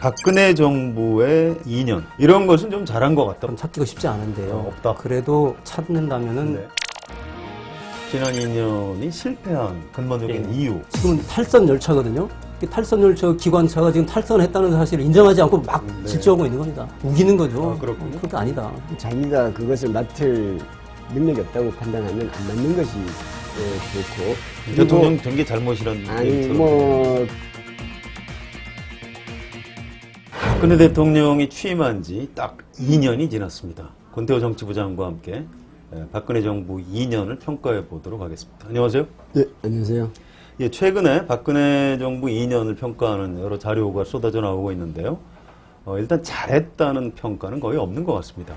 박근혜 정부의 2년 이런 것은 좀 잘한 것 같다. 좀 찾기가 쉽지 않은데요. 없다. 그래도 찾는다면은 네. 지난 2년이 실패한 근본적인 이유. 지금 탈선 열차거든요. 이 탈선 열차 기관차가 지금 탈선했다는 사실을 인정하지 않고 막 네. 질주하고 있는 겁니다. 우기는 거죠. 아, 그렇군요. 그게 아니다. 자기가 그것을 맡을 능력이 없다고 판단하면 안 맡는 것이 좋고. 그리고 대통령 된 게 잘못이란 아니 얘기처럼. 뭐 박근혜 대통령이 취임한 지 딱 2년이 지났습니다. 권태호 정치부장과 함께 박근혜 정부 2년을 평가해 보도록 하겠습니다. 안녕하세요. 예, 안녕하세요. 예, 최근에 박근혜 정부 2년을 평가하는 여러 자료가 쏟아져 나오고 있는데요. 일단 잘했다는 평가는 거의 없는 것 같습니다.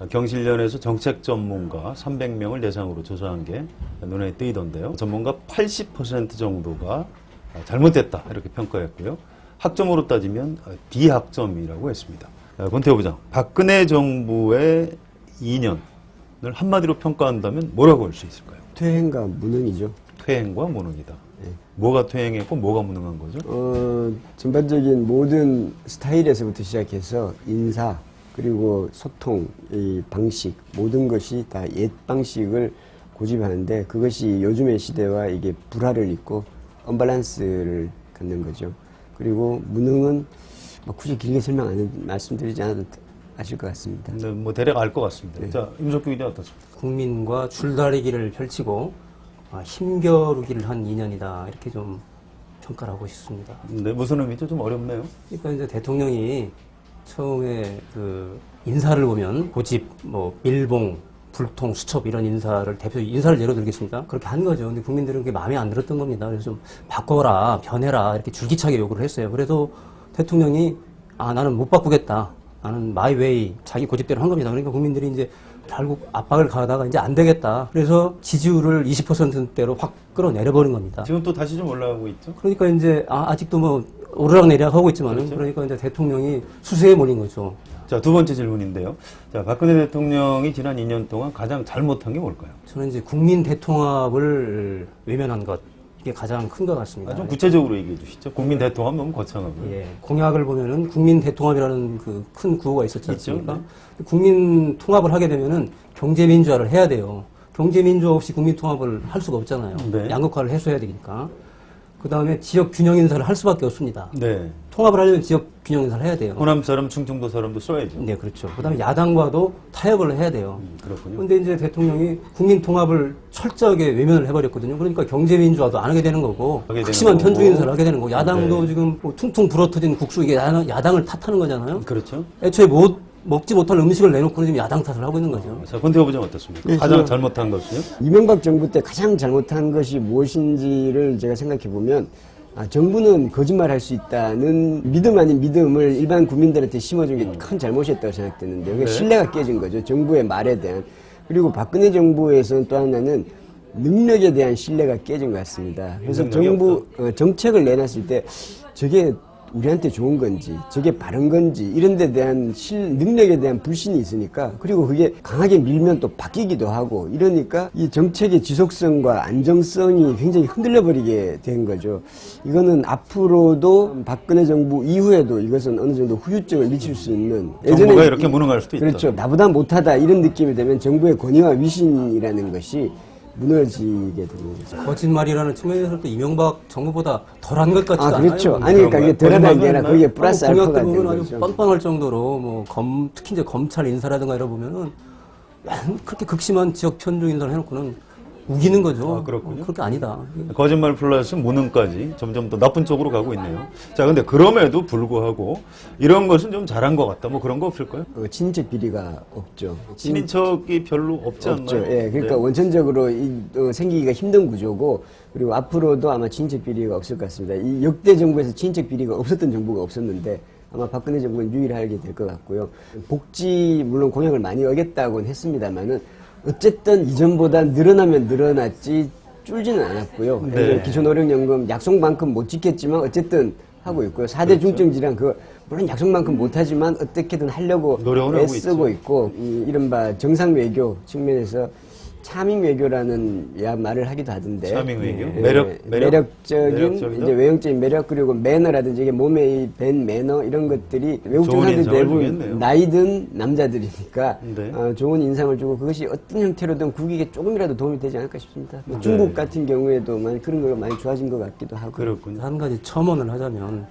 경실련에서 정책 전문가 300명을 대상으로 조사한 게 눈에 띄던데요. 전문가 80% 정도가 잘못됐다 이렇게 평가했고요. 학점으로 따지면 비학점이라고 했습니다. 권태호 부장, 박근혜 정부의 2년을 한마디로 평가한다면 뭐라고 할 수 있을까요? 퇴행과 무능이죠. 퇴행과 무능이다. 네. 뭐가 퇴행했고 뭐가 무능한 거죠? 전반적인 모든 스타일에서부터 시작해서 인사 그리고 소통, 이 방식 모든 것이 다 옛 방식을 고집하는데 그것이 요즘의 시대와 이게 불화를 잇고 언밸런스를 갖는 거죠. 그리고 무능은 뭐 굳이 길게 말씀드리지 않아도 아실 것 같습니다. 네, 뭐 대략 알 것 같습니다. 네. 자, 임석규 기자 어떻습니까? 국민과 줄다리기를 펼치고 힘겨루기를 한 2년이다. 이렇게 좀 평가를 하고 싶습니다. 네, 무슨 의미죠? 좀 어렵네요. 그러니까 이제 대통령이 처음에 그 인사를 보면 고집, 뭐 밀봉, 불통, 수첩 이런 인사를 예로 들겠습니다. 그렇게 한 거죠. 근데 국민들은 그게 마음에 안 들었던 겁니다. 그래서 좀 바꿔라, 변해라 이렇게 줄기차게 요구를 했어요. 그래도 대통령이 나는 못 바꾸겠다. 나는 마이 웨이 자기 고집대로 한 겁니다. 그러니까 국민들이 이제 결국 압박을 가하다가 이제 안 되겠다. 그래서 지지율을 20%대로 확 끌어내려버린 겁니다. 지금 또 다시 좀 올라가고 있죠? 그러니까 이제 아직도 뭐 오르락내리락 하고 있지만 그렇죠. 그러니까 이제 대통령이 수세에 몰린 거죠. 자, 두 번째 질문인데요. 자, 박근혜 대통령이 지난 2년 동안 가장 잘못한 게 뭘까요? 저는 이제 국민 대통합을 외면한 것 이게 가장 큰 것 같습니다. 좀 구체적으로 얘기해 주시죠. 국민 대통합 너무 거창하고요. 예, 공약을 보면은 국민 대통합이라는 그 큰 구호가 있었지 있죠. 않습니까? 네. 국민 통합을 하게 되면은 경제 민주화를 해야 돼요. 경제 민주화 없이 국민 통합을 할 수가 없잖아요. 네. 양극화를 해소해야 되니까. 그 다음에 지역 균형 인사를 할 수밖에 없습니다. 네. 통합을 하려면 지역 균형 인사를 해야 돼요. 호남 사람, 충청도 사람도 써야죠. 네, 그렇죠. 그 다음에 야당과도 타협을 해야 돼요. 그렇군요. 근데 이제 대통령이 국민 통합을 철저하게 외면을 해버렸거든요. 그러니까 경제 민주화도 안 하게 되는 거고, 하게 되는 극심한 거고. 편중 인사를 하게 되는 거고, 야당도 네. 지금 뭐 퉁퉁 불어터진 국수 이게 야당을 탓하는 거잖아요. 그렇죠. 애초에 먹지 못할 음식을 내놓고는 지금 야당 탓을 하고 있는 거죠. 자, 권태호 부장 어떻습니까? 네, 가장 저는- 잘못한 것은요? 이명박 정부 때 가장 잘못한 것이 무엇인지를 제가 생각해 보면 정부는 거짓말할 수 있다는 믿음 아닌 믿음을 일반 국민들한테 심어준 게 큰 잘못이었다고 생각되는데 그게 네. 신뢰가 깨진 거죠. 정부의 말에 대한. 그리고 박근혜 정부에서는 또 하나는 능력에 대한 신뢰가 깨진 것 같습니다. 그래서 능력이 정부 정책을 내놨을 때 저게 우리한테 좋은 건지 저게 바른 건지 이런 데 대한 능력에 대한 불신이 있으니까 그리고 그게 강하게 밀면 또 바뀌기도 하고 이러니까 이 정책의 지속성과 안정성이 굉장히 흔들려 버리게 된 거죠. 이거는 앞으로도 박근혜 정부 이후에도 이것은 어느 정도 후유증을 미칠 수 있는 정부가 이렇게 무능할 수도 있다. 그렇죠. 나보다 못하다 이런 느낌이 되면 정부의 권위와 위신이라는 것이 무너지게 되는 거죠. 거짓말이라는 측면에서 또 이명박 정부보다 덜한 것 같지가 않아요. 그렇죠. 아니, 그러니까 이게 덜하다는 게 아니라 거기에 플러스 알파가 공약들 된 보면 아주 거죠. 뻔뻔할 정도로 뭐 특히 이제 검찰 인사라든가 이런 보면은 그렇게 극심한 지역 편중 인사를 해놓고는 우기는 거죠. 그렇군요. 그렇게 아니다. 거짓말 플러스 무능까지 점점 더 나쁜 쪽으로 가고 있네요. 자, 근데 그럼에도 불구하고 이런 것은 좀 잘한 것 같다. 뭐 그런 거 없을까요? 친인척 비리가 없죠. 친인척이 별로 없지 않나요? 없죠. 예, 그러니까 네. 원천적으로 생기기가 힘든 구조고 그리고 앞으로도 아마 친인척 비리가 없을 것 같습니다. 이 역대 정부에서 친인척 비리가 없었던 정부가 없었는데 아마 박근혜 정부는 유일하게 될 것 같고요. 복지 물론 공약을 많이 어겼다고는 했습니다만은 어쨌든 이전보다 늘어나면 늘어났지 줄지는 않았고요. 네. 기초노령연금 약속만큼 못 지켰지만 어쨌든 하고 있고요. 4대 중증질환 물론 약속만큼 못하지만 어떻게든 하려고 노력은 하고 애쓰고 있죠. 있고 이른바 정상 외교 측면에서 차밍 외교라는 말을 하기도 하던데. 차밍 외교? 예, 매력적이다? 매력적인 이제 외형적인 매력 그리고 매너라든지 이게 몸에 밴 매너 이런 것들이 외국 좋은 정상들이 인상을 대부분 주겠네요. 나이든 남자들이니까 네. 좋은 인상을 주고 그것이 어떤 형태로든 국익에 조금이라도 도움이 되지 않을까 싶습니다. 뭐 네. 중국 같은 경우에도 많이 그런 거가 많이 좋아진 것 같기도 하고. 그렇군요. 한 가지 첨언을 하자면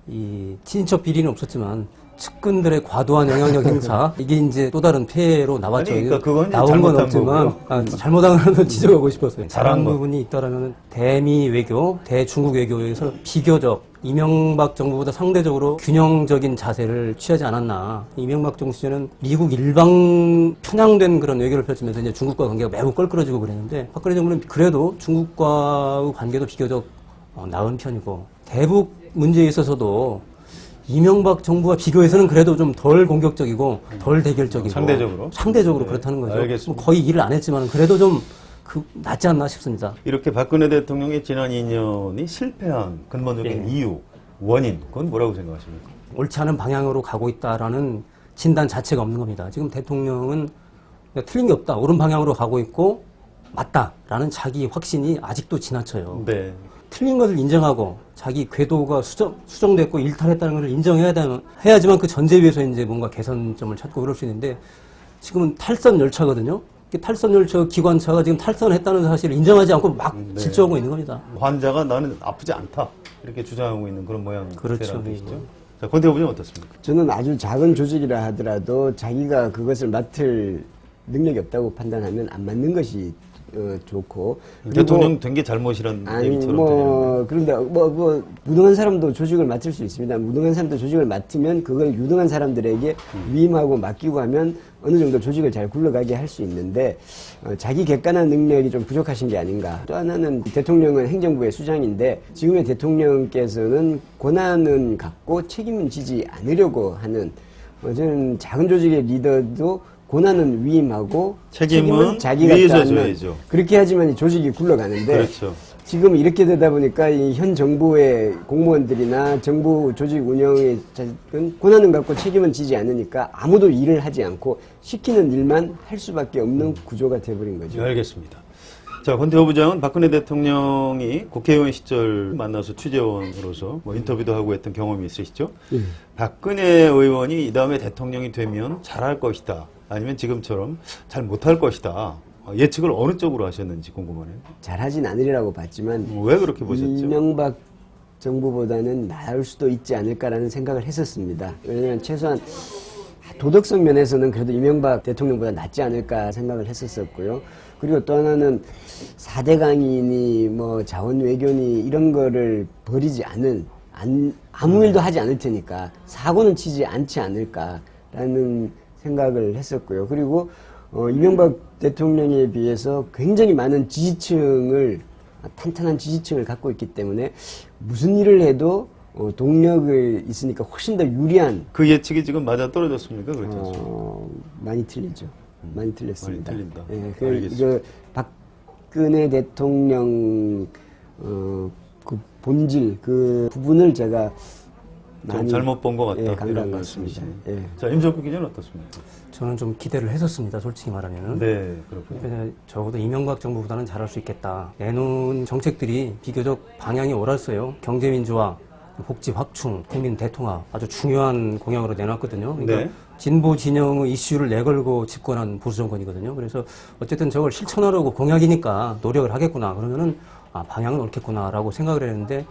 이 친인척 비리는 없었지만 측근들의 과도한 영향력 행사 이게 이제 또 다른 폐해로 나왔죠. 아니, 그러니까 그건 이제 나온 건 잘못한 없지만 거고요. 잘못한 건 지적하고 싶었어요. 잘한 잘한 거. 부분이 있다라면 대미 외교, 대중국 외교에서 비교적 이명박 정부보다 상대적으로 균형적인 자세를 취하지 않았나. 이명박 정부 시절은 미국 일방 편향된 그런 외교를 펼치면서 이제 중국과 관계가 매우 껄끄러지고 그랬는데 박근혜 정부는 그래도 중국과의 관계도 비교적 나은 편이고 대북 문제에 있어서도 이명박 정부와 비교해서는 그래도 좀 덜 공격적이고 덜 대결적이고 상대적으로? 네, 그렇다는 거죠. 알겠습니다. 뭐 거의 일을 안 했지만 그래도 좀 낫지 않나 싶습니다. 이렇게 박근혜 대통령의 지난 2년이 실패한 근본적인 예. 이유, 원인, 그건 뭐라고 생각하십니까? 옳지 않은 방향으로 가고 있다라는 진단 자체가 없는 겁니다. 지금 대통령은 틀린 게 없다. 옳은 방향으로 가고 있고 맞다라는 자기 확신이 아직도 지나쳐요. 네. 틀린 것을 인정하고 자기 궤도가 수정됐고 일탈했다는 것을 해야지만 그 전제 위에서 이제 뭔가 개선점을 찾고 그럴 수 있는데 지금은 탈선 열차거든요. 탈선 열차 기관차가 지금 탈선했다는 사실을 인정하지 않고 막 네. 질주하고 있는 겁니다. 환자가 나는 아프지 않다 이렇게 주장하고 있는 그런 모양 그렇죠. 뜻이죠. 자, 권태호 부장은 어떻습니까? 저는 아주 작은 조직이라 하더라도 자기가 그것을 맡을 능력이 없다고 판단하면 안 맡는 것이 좋고 대통령 된 게 잘못이란 아니 얘기처럼 뭐 그런데 뭐 무능한 사람도 조직을 맡을 수 있습니다. 무능한 사람도 조직을 맡으면 그걸 유능한 사람들에게 위임하고 맡기고 하면 어느 정도 조직을 잘 굴러가게 할 수 있는데 자기 객관한 능력이 좀 부족하신 게 아닌가. 또 하나는 대통령은 행정부의 수장인데 지금의 대통령께서는 권한은 갖고 책임은 지지 않으려고 하는 저는 작은 조직의 리더도 권한은 위임하고 책임은 자기가 위에서 따르는 져야죠. 그렇게 하지만 이 조직이 굴러가는데 그렇죠. 지금 이렇게 되다 보니까 이 현 정부의 공무원들이나 정부 조직 운영의 권한은 갖고 책임은 지지 않으니까 아무도 일을 하지 않고 시키는 일만 할 수밖에 없는 구조가 돼버린 거죠. 네, 알겠습니다. 자, 권태호 부장은 박근혜 대통령이 국회의원 시절 만나서 취재원으로서 뭐 인터뷰도 하고 했던 경험이 있으시죠? 박근혜 의원이 이 다음에 대통령이 되면 잘할 것이다. 아니면 지금처럼 잘 못할 것이다. 예측을 어느 쪽으로 하셨는지 궁금하네요. 잘하진 않으리라고 봤지만 왜 그렇게 보셨죠? 이명박 정부보다는 나을 수도 있지 않을까라는 생각을 했었습니다. 왜냐하면 최소한 도덕성 면에서는 그래도 이명박 대통령보다 낫지 않을까 생각을 했었었고요. 그리고 또 하나는 4대 강인이 뭐 자원 외교니 이런 거를 버리지 아무 일도 하지 않을 테니까 사고는 치지 않지 않을까라는 생각을 했었고요. 그리고 이명박 대통령에 비해서 굉장히 많은 탄탄한 지지층을 갖고 있기 때문에 무슨 일을 해도 동력을 있으니까 훨씬 더 유리한 그 예측이 지금 맞아 떨어졌습니까? 그렇지 않습니까? 많이 틀리죠. 많이 틀렸습니다. 많이 틀린다. 예, 알겠습니다. 박근혜 대통령 그 본질 그 부분을 제가 좀 많이 잘못 본 것 같다. 예, 간과한 이런 것 같습니다. 말씀이시네요. 예. 자, 임석규 기자는 어떻습니까? 저는 좀 기대를 했었습니다. 솔직히 말하면은. 네, 그렇군요. 그러니까 적어도 이명박 정부보다는 잘할 수 있겠다. 내놓은 정책들이 비교적 방향이 옳았어요. 경제민주화, 복지 확충, 국민 대통합 아주 중요한 공약으로 내놨거든요. 그러니까 네. 진보 진영의 이슈를 내걸고 집권한 보수 정권이거든요. 그래서 어쨌든 저걸 실천하려고 공약이니까 노력을 하겠구나. 그러면은 방향은 옳겠구나라고 생각을 했는데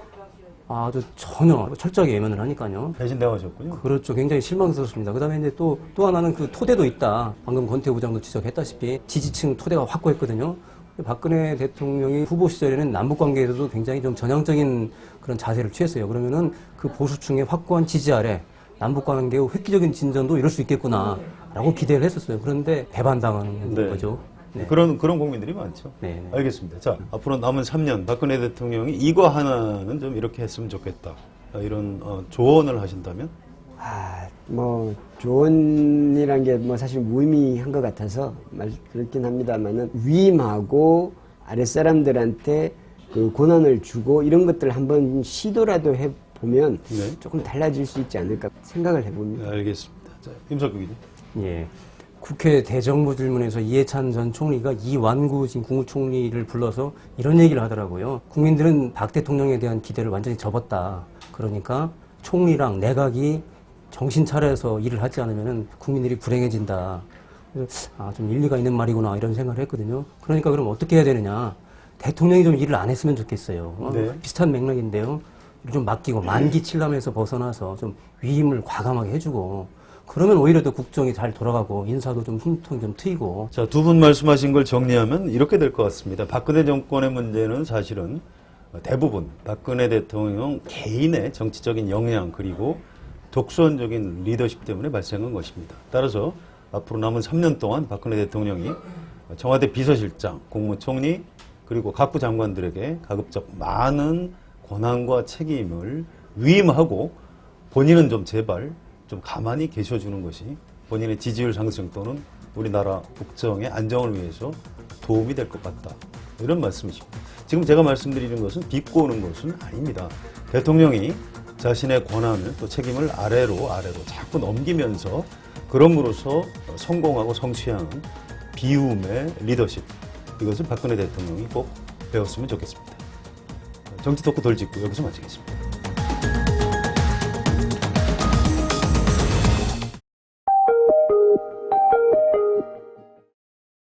아주 전혀 철저하게 외면을 하니까요. 배신당하셨군요. 그렇죠. 굉장히 실망스럽습니다. 그 다음에 이제 또 하나는 그 토대도 있다. 방금 권태호 부장도 지적했다시피 지지층 토대가 확고했거든요. 박근혜 대통령이 후보 시절에는 남북 관계에서도 굉장히 좀 전향적인 그런 자세를 취했어요. 그러면은 그 보수층의 확고한 지지 아래 남북 관계의 획기적인 진전도 이룰 수 있겠구나라고 기대를 했었어요. 그런데 배반당하는 네. 거죠. 네. 그런 국민들이 많죠. 네, 네. 알겠습니다. 자, 앞으로 남은 3년 박근혜 대통령이 이거 하나는 좀 이렇게 했으면 좋겠다. 이런 조언을 하신다면? 뭐 조언이란 게 뭐 사실 무의미한 것 같아서 그렇긴 합니다만은 위임하고 아랫사람들한테 그 권한을 주고 이런 것들 한번 시도라도 해보면 네. 조금 달라질 수 있지 않을까 생각을 해봅니다. 네, 알겠습니다. 자, 임석규 기자. 예. 국회 대정부질문에서 이해찬 전 총리가 이완구 지금 국무총리를 불러서 이런 얘기를 하더라고요. 국민들은 박 대통령에 대한 기대를 완전히 접었다. 그러니까 총리랑 내각이 정신 차려서 일을 하지 않으면 국민들이 불행해진다. 그래서 좀 일리가 있는 말이구나 이런 생각을 했거든요. 그러니까 그럼 어떻게 해야 되느냐. 대통령이 좀 일을 안 했으면 좋겠어요. 네. 비슷한 맥락인데요. 좀 맡기고 만기 칠람에서 벗어나서 좀 위임을 과감하게 해주고 그러면 오히려 더 국정이 잘 돌아가고 인사도 좀 숨통이 좀 트이고. 자, 두 분 말씀하신 걸 정리하면 이렇게 될 것 같습니다. 박근혜 정권의 문제는 사실은 대부분 박근혜 대통령 개인의 정치적인 역량 그리고 독선적인 리더십 때문에 발생한 것입니다. 따라서 앞으로 남은 3년 동안 박근혜 대통령이 청와대 비서실장, 국무총리 그리고 각부 장관들에게 가급적 많은 권한과 책임을 위임하고 본인은 좀 제발 좀 가만히 계셔주는 것이 본인의 지지율 상승 또는 우리나라 국정의 안정을 위해서 도움이 될 것 같다. 이런 말씀이십니다. 지금 제가 말씀드리는 것은 비꼬는 것은 아닙니다. 대통령이 자신의 권한을 또 책임을 아래로 자꾸 넘기면서 그럼으로써 성공하고 성취하는 비움의 리더십. 이것을 박근혜 대통령이 꼭 배웠으면 좋겠습니다. 정치 토크 덜 짚고 여기서 마치겠습니다.